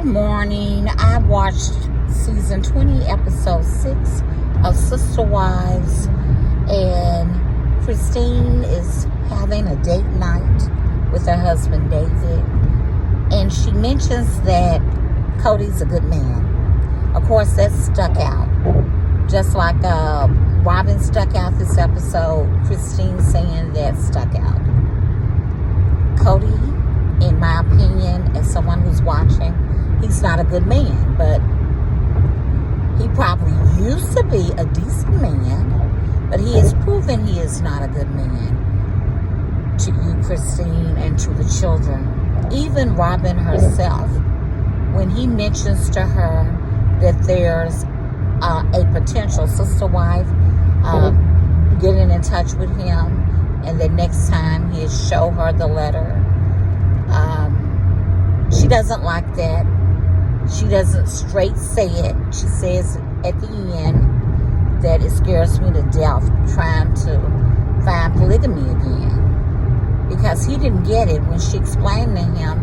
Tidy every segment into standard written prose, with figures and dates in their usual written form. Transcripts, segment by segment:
Good morning. I watched season 20, episode 6 of Sister Wives, and Christine is having a date night with her husband David, and she mentions that Cody's a good man. Of course, that stuck out. Just like Robyn stuck out this episode, Christine saying that stuck out. Cody, in my opinion, as someone who's watching, he's not a good man, but he probably used to be a decent man, but he has proven he is not a good man to you, Christine, and to the children. Even Robyn herself, when he mentions to her that there's a potential sister wife getting in touch with him, and the next time he'll show her the letter, she doesn't like that. She doesn't straight say it. She says at the end that it scares me to death trying to find polygamy again, because he didn't get it when she explained to him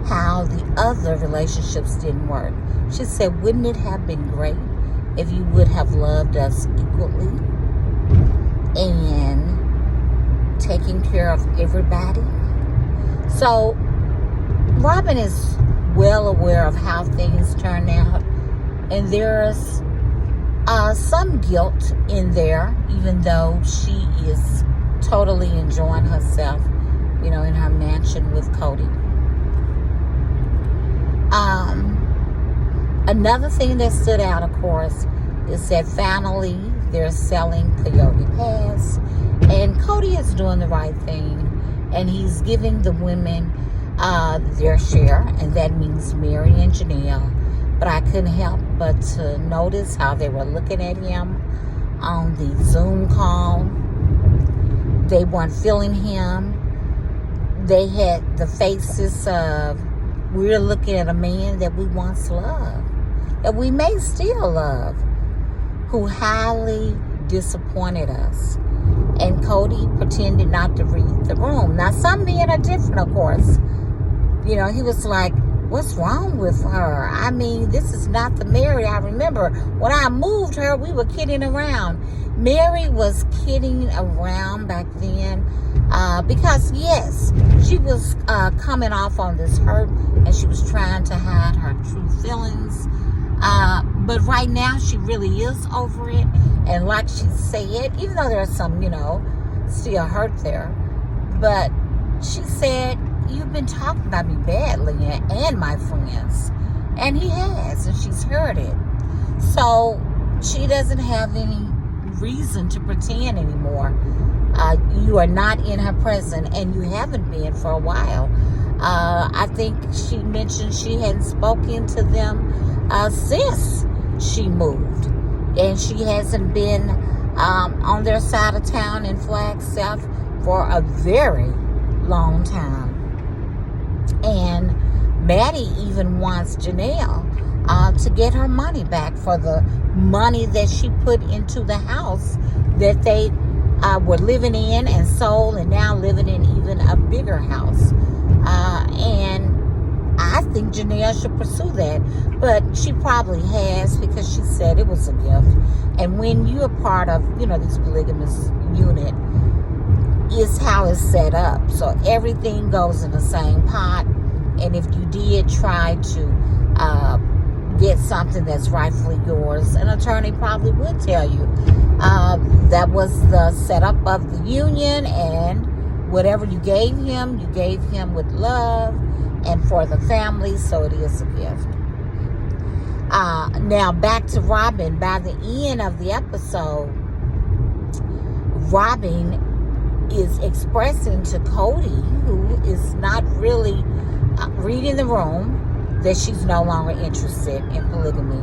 how the other relationships didn't work. She said, wouldn't it have been great if you would have loved us equally and taking care of everybody? So Robyn is well aware of how things turn out, and there's some guilt in there, even though she is totally enjoying herself, in her mansion with Cody. Another thing that stood out, of course, is that finally they're selling Coyote Pass, and Cody is doing the right thing, and he's giving the women their share, and that means Mary and Janelle. But I couldn't help but to notice how they were looking at him on the Zoom call. They weren't feeling him. They had the faces of, we're looking at a man that we once loved, that we may still love, who highly disappointed us. And Cody pretended not to read the room. Now, some men are different, of course. He was like, what's wrong with her? I mean, this is not the Mary I remember. When I moved her, we were kidding around. Mary was kidding around back then because, yes, she was coming off on this hurt, and she was trying to hide her true feelings. But right now, she really is over it. And like she said, even though there's some, still hurt there, but she said, you've been talking about me badly and my friends. And he has, and she's heard it. So she doesn't have any reason to pretend anymore. You are not in her presence, and you haven't been for a while. I think she mentioned she hadn't spoken to them since she moved. And she hasn't been on their side of town in Flagstaff for a very long time. And Maddie even wants Janelle to get her money back for the money that she put into the house that they were living in and sold, and now living in even a bigger house. And I think Janelle should pursue that, but she probably has, because she said it was a gift. And when you're part of, this polygamous unit, is how it's set up. So everything goes in the same pot. And if you did try to get something that's rightfully yours, an attorney probably would tell you that was the setup of the union, and whatever you gave him with love and for the family, so it is a gift. Now back to Robyn. By the end of the episode, Robyn is expressing to Cody, who is not really reading the room, that she's no longer interested in polygamy.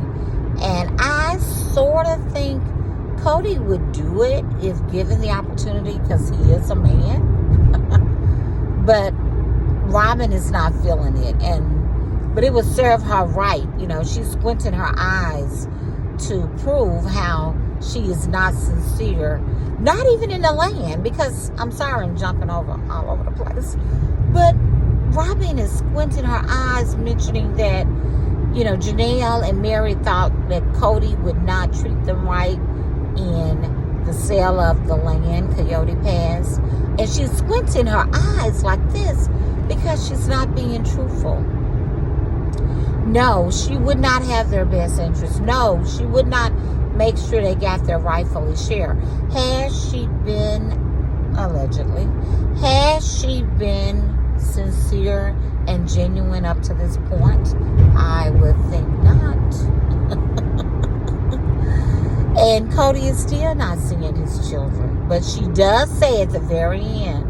And I sort of think Cody would do it if given the opportunity, because he is a man. But Robyn is not feeling it, but it would serve her right. She's squinting her eyes to prove how she is not sincere, not even in the land, because I'm sorry I'm jumping all over the place, but Robyn is squinting her eyes, mentioning that, Janelle and Mary thought that Cody would not treat them right in the sale of the land, Coyote Pass. And she's squinting her eyes like this because she's not being truthful. No, she would not have their best interest. No, she would not make sure they got their rightfully share. Has she been, allegedly, has she been sincere and genuine up to this point? I would think not. And Cody is still not seeing his children. But she does say at the very end,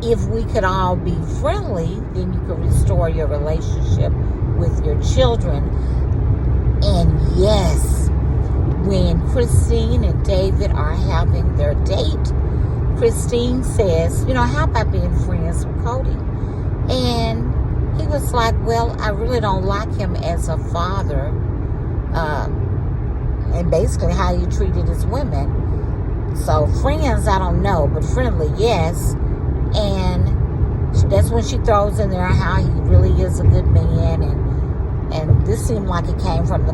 if we could all be friendly, then you could restore your relationship with your children. And yes, when Christine and David are having their date, Christine says, how about being friends with Cody? And he was like, well, I really don't like him as a father. And basically how he treated his women. So friends, I don't know, but friendly, yes. And that's when she throws in there how he really is a good man. And this seemed like it came from the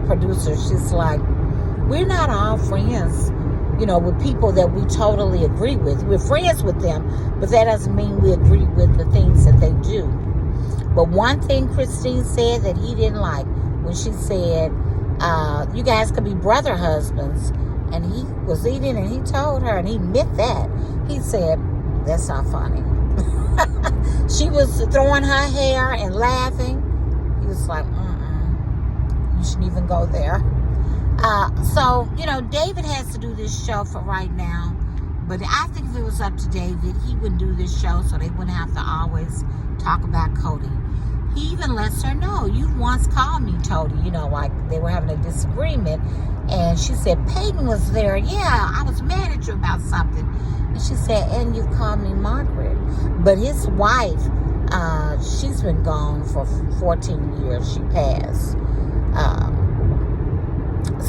producer. She's like, we're not all friends, with people that we totally agree with. We're friends with them, but that doesn't mean we agree with the things that they do. But one thing Christine said that he didn't like, when she said, you guys could be brother husbands. And he was eating and he told her, and he meant that. He said, that's not funny. She was throwing her hair and laughing. He was like, you shouldn't even go there. So, David has to do this show for right now. But I think if it was up to David, he wouldn't do this show so they wouldn't have to always talk about Cody. He even lets her know, you once called me Toady, like they were having a disagreement. And she said, Peyton was there. Yeah, I was mad at you about something. And she said, and you called me Margaret. But his wife, she's been gone for 14 years. She passed.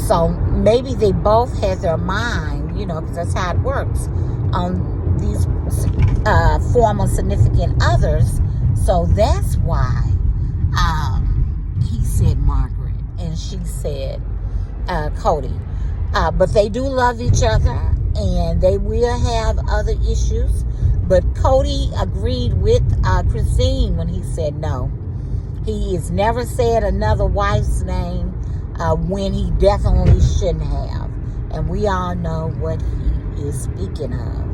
So maybe they both had their mind, because that's how it works, on these former significant others. So that's why he said Margaret and she said Cody. But they do love each other and they will have other issues. But Cody agreed with Christine when he said no. He has never said another wife's name when he definitely shouldn't have. And we all know what he is speaking of.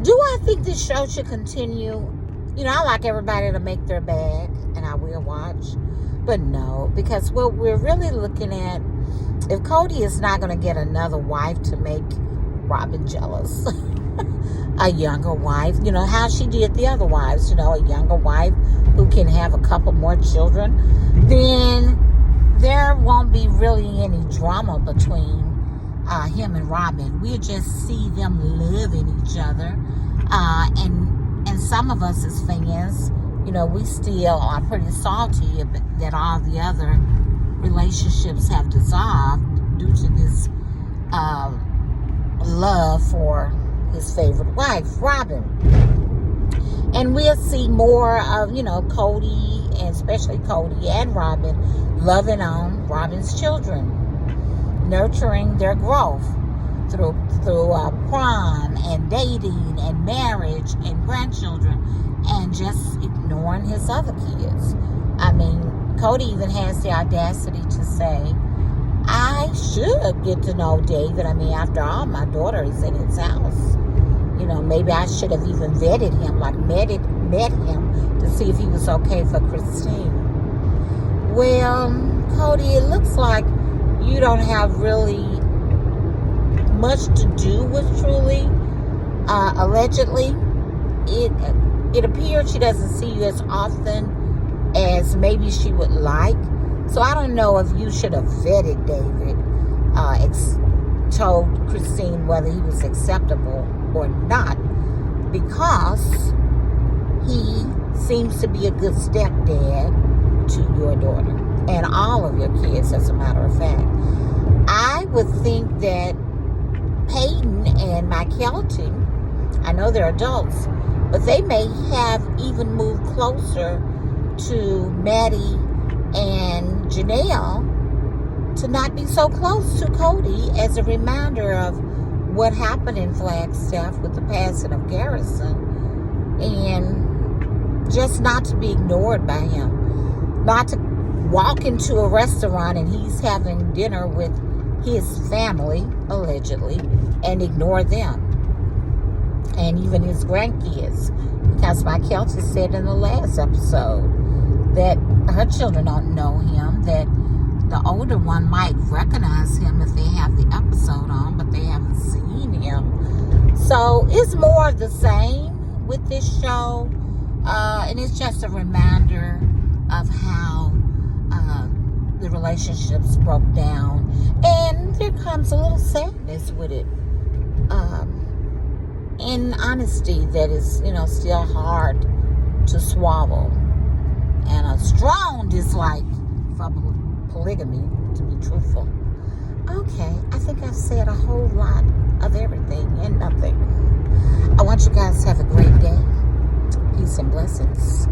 Do I think this show should continue? I like everybody to make their bag, and I will watch. But no, because what we're really looking at, if Cody is not going to get another wife to make Robyn jealous, a younger wife, how she did the other wives, a younger wife who can have a couple more children, then there won't be really any drama between him and Robyn. We'll just see them loving each other. And some of us as fans, we still are pretty salty that all the other relationships have dissolved due to this love for his favorite wife, Robyn. And we'll see more of, Cody, and especially Cody and Robyn, loving on Robyn's children, nurturing their growth through prom and dating and marriage and grandchildren, and just ignoring his other kids. I mean, Cody even has the audacity to say, I should get to know David. I mean, after all, my daughter is in his house. Maybe I should have even vetted him, like met him to see if he was okay for Christine. Well, Cody, it looks like you don't have really much to do with Truly. Allegedly, it appears she doesn't see you as often as maybe she would like. So I don't know if you should have vetted David, told Christine whether he was acceptable or not, because he seems to be a good stepdad to your daughter and all of your kids, as a matter of fact. I would think that Peyton and Mykelti, I know they're adults, but they may have even moved closer to Maddie and Janelle to not be so close to Cody as a reminder of what happened in Flagstaff with the passing of Garrison, and just not to be ignored by him, not to walk into a restaurant and he's having dinner with his family, allegedly, and ignore them. And even his grandkids. Because Mykelti said in the last episode that her children don't know him, that the older one might recognize him if they have the episode on, but they haven't seen him. So it's more of the same with this show. And it's just a reminder of how the relationships broke down. And there comes a little sadness with it. In honesty that is, still hard to swallow. And a strong dislike for polygamy, to be truthful. Okay, I think I've said a whole lot of everything and nothing. I want you guys to have a great day. Peace and blessings.